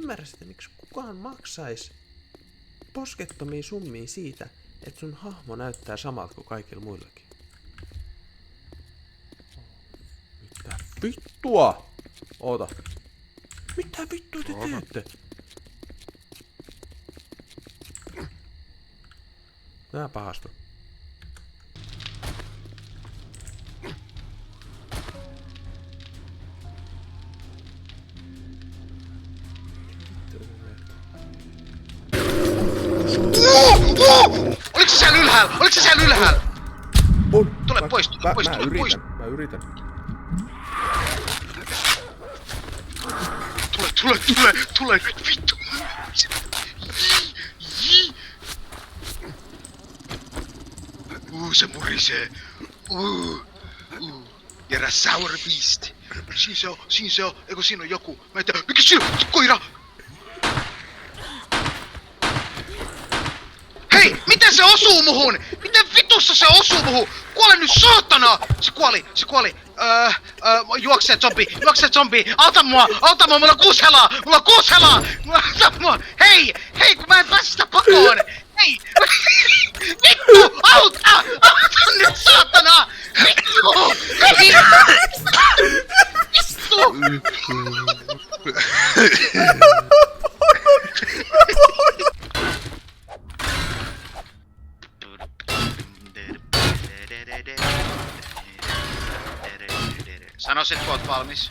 ymmärrä sitä, miksi kukaan maksaisi poskettomia summia siitä, että sun hahmo näyttää samalta kuin kaikilla muillakin. Mitä vittua? Oota. Mitä vittua te teette? Tää pahastu. Oliko se siellä ylhäällä? Oliko se siellä ylhäällä? On. Tule pois, tule pois, tule pois. Mä yritän. Tule nyt vittu. Se murisee. Järä sour beast. Siinä se on. Eikö siinä on joku? Mä en tiedä. Mikä siinä on? Koira! Hei! Miten se osuu muhun? Miten vitussa se osuu muhun? Kuole nyt saatana! Se kuoli. Juoksee zombi! Auta mua! Mulla on 6 helaa! Auta mua! Hei! Kun mä en pääse sitä pakoon! Hei! Vittu! Auta nyt saatana! Vittu! Hei! Sano sit kun oot valmis.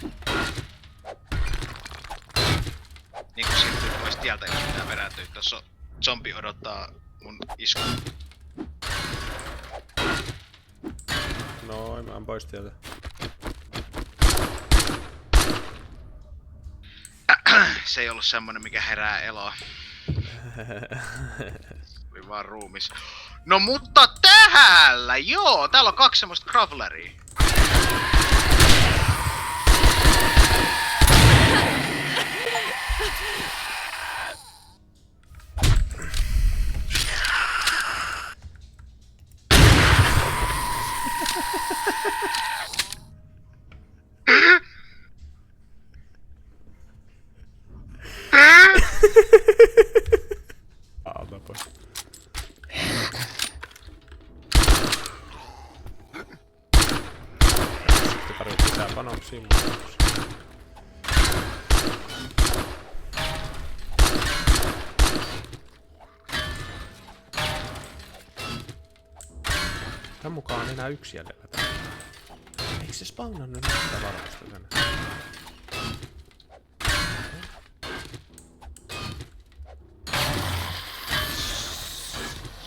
Niin kun siirtyy pois tieltä, jos pitää perääntyä. Tossa on zombi odottaa mun isku. Noin, mä oon pois tieltä. Se ei ollut semmonen mikä herää eloa. Oli vaan ruumis. No mutta täällä, joo, täällä on 2 semmoista Graveleria. Aalta pois. Sitten tarvitsee lisää panoksia mukaan. Tän mukaan on enää 1 jäljellä täällä. Eikö se spawnannut nyt sitä varmasta tänne?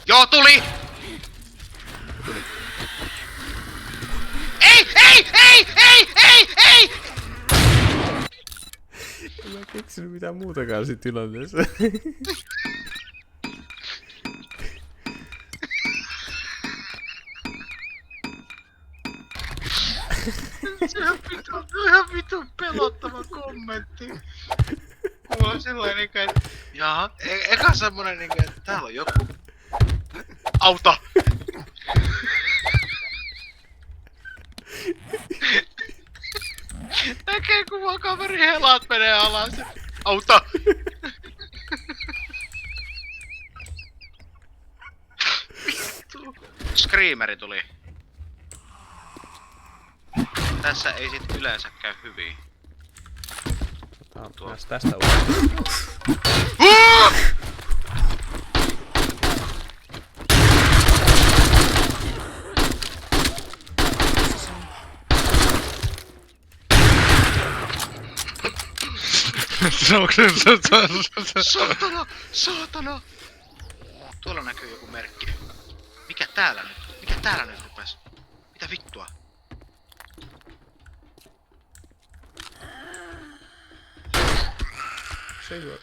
Joo, tuli! Ei! En mä keksinyt mitään muutakaan siinä tilanteessa. Se on ihan vitun pelottava kommentti. Mulla on sellainen niinkö, että jaha, eka semmonen niinkö, että täällä on joku. Auta! Näkee kun vaan kaverin helat menee alas. Auta! Screameri tuli. Tässä ei sit yleensä käy hyvin. Otetaan tästä uudestaan. Saatana! Tuolla näkyy joku merkki. Mikä täällä nyt rupes? Mitä vittua? Se juo.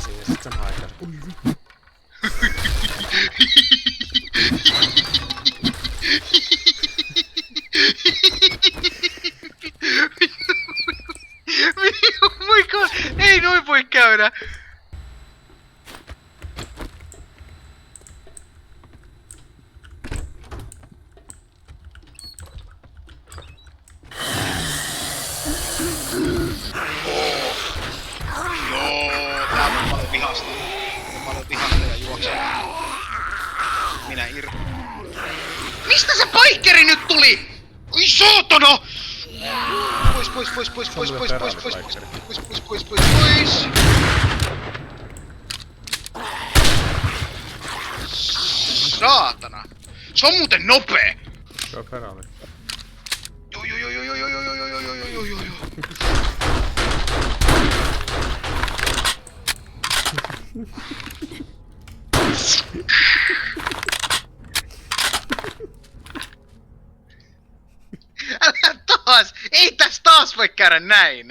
Siinä sit samaan aikaan. Ui vittu. Oh my god! Ei noin voi käydä! Joo, tää on paljon vihasta. Paljon vihasta ja juoksee. Minä Mistä se paikkeri nyt tuli? Oi saatana! Pois! Saatana! Se on muuten nopee! Se on Ferrari. Joo. Älä taas! Ei täs taas voi käydä näin!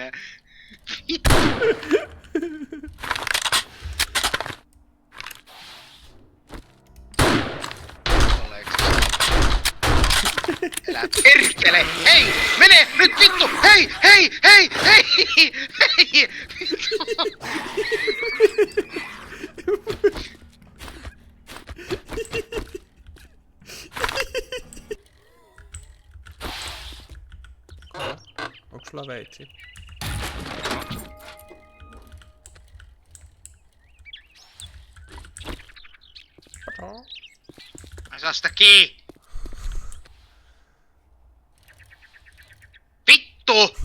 Älä perkele! Hei! Mene nyt vittu! Hei! Vittu! Onks sulla veitsi? Mä saa sitä kiinni! Vittu!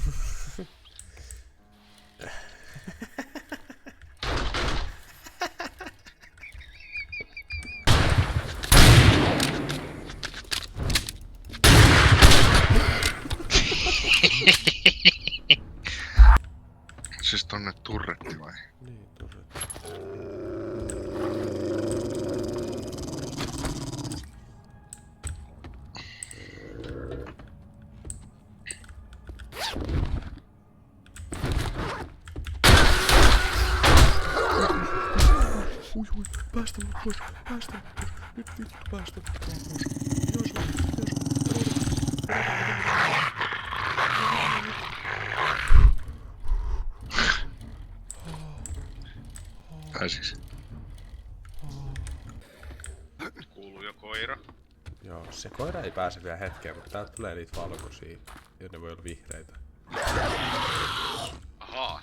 Siis tonne turretti vai? Niin, turretti. Ui, päästä mut pois, nyt, päästä. Pääsis. Kuuluu jo koira. Joo, se koira ei pääse vielä hetkeen, mutta täältä tulee niitä valkoisia, ja ne voi olla vihreitä. Ahaa.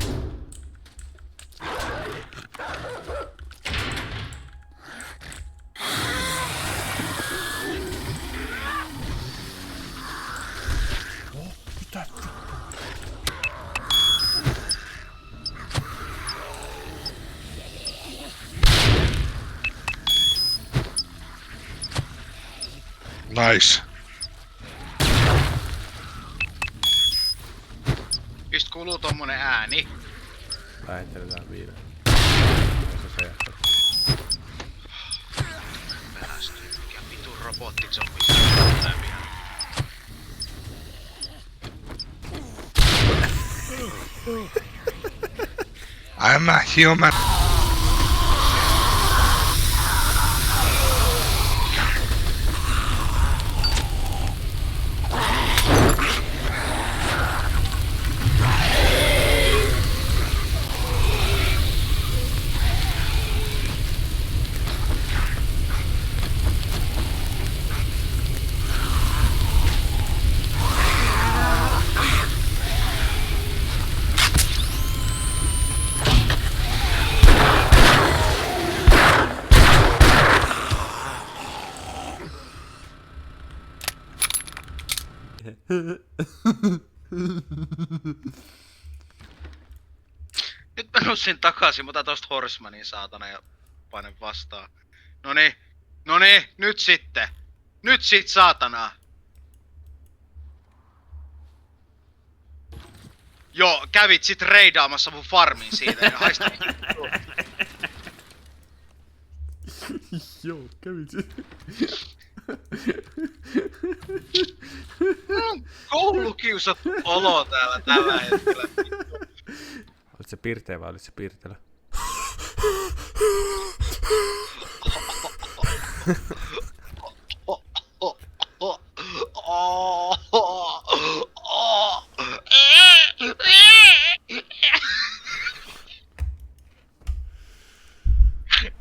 Mitä? Nice. Just kuuluu tommonen ääni. Lähetteletään viidä. Se jättää. Päästy. Mikä vitun robottizombi. I'm a human. Nyt mä nussin takaisin, mutta tosta Horsemaniin saatana ja painen vastaan. Noni, nyt sitten. Nyt sit saatana. Joo, kävit sit reidaamassa mun farmin siitä ja haista. Joo, kävit se. Koulukiusattu olo täällä tällä hetkellä. Olit se pirteä vai olit se pirtelä?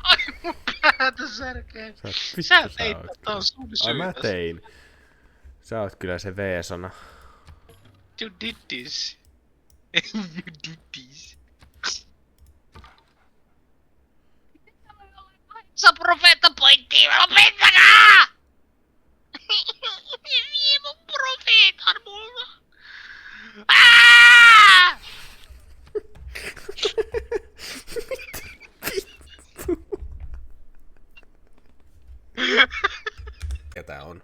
Ai mun päätä särkee. Sä teit tätä sun syytä. Ai mä tein. Sä oot kyllä se Veesona. You did this. You did this. Sä profeetta pointtiin, lopettakaa! Vie mun profeetan mulla. Aaaa! Ja tää on.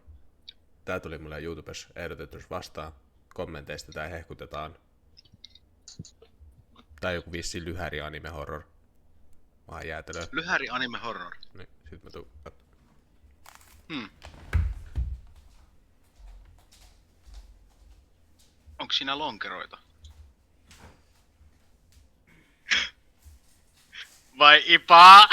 Tää tuli mulle YouTubessa ehdotetus vastaan. Kommenteista tää hehkutetaan. Tää on joku vissi lyhäri anime horror. Vähän jäätelöä. Lyhäri anime horror. Niin, sit mä tuun. Onko siinä lonkeroita? Vai ipaa?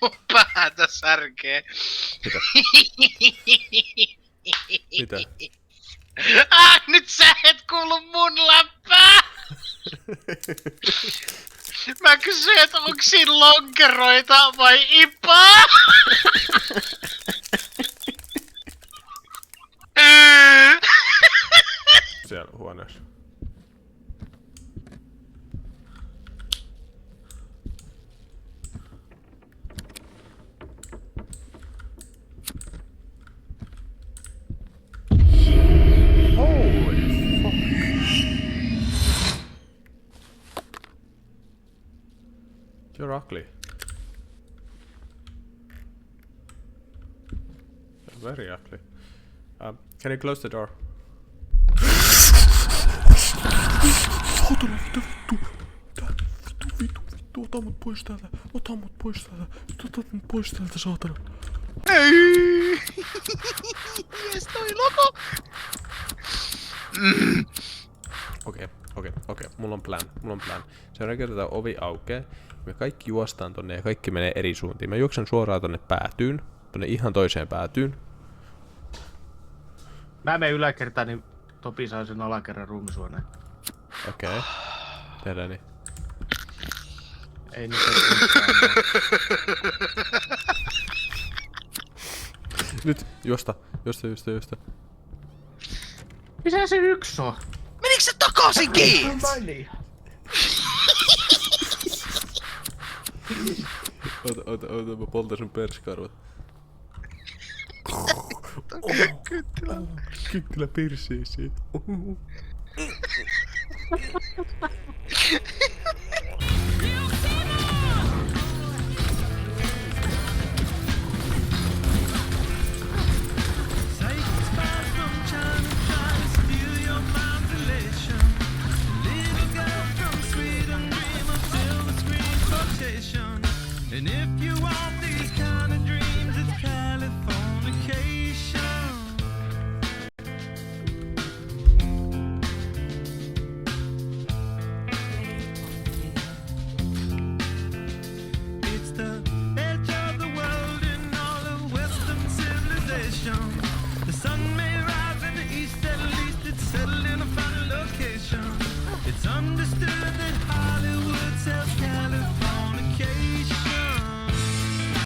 Mun päätä särkee. Mitä? Mitä? Nyt sä et kuulu mun läppää! Mä kysyin, että onko siinä lonkeroita vai ipaa? Siellä huoneessa. Holy fuck. You're ugly. You're very ugly. Can you close the door? Saatana, mitä vittu? Vittu, ota mut pois täältä. Ota mut pois täältä. Ota mut pois täältä, saatana. Ei! Jes, toi logo! Okei. Mulla on plan. Seuraavan kerran tää ovi aukee. Me kaikki juostaan tonne ja kaikki menee eri suuntiin. Mä juoksen suoraan tonne päätyyn. Tonne ihan toiseen päätyyn. Mä menen yläkertaan, niin Topi saa sen alakerran ruumisuoneen. Okei. Tehdään niin. Ei nyt ole. Nyt, juosta. Missä se yksi on? Menikö se takaisinkin? Ota, mä poltan sun perskarvat. Kynttilä perseeseen. And if you want these kind of dreams, it's Californication. It's the edge of the world in all of Western civilization.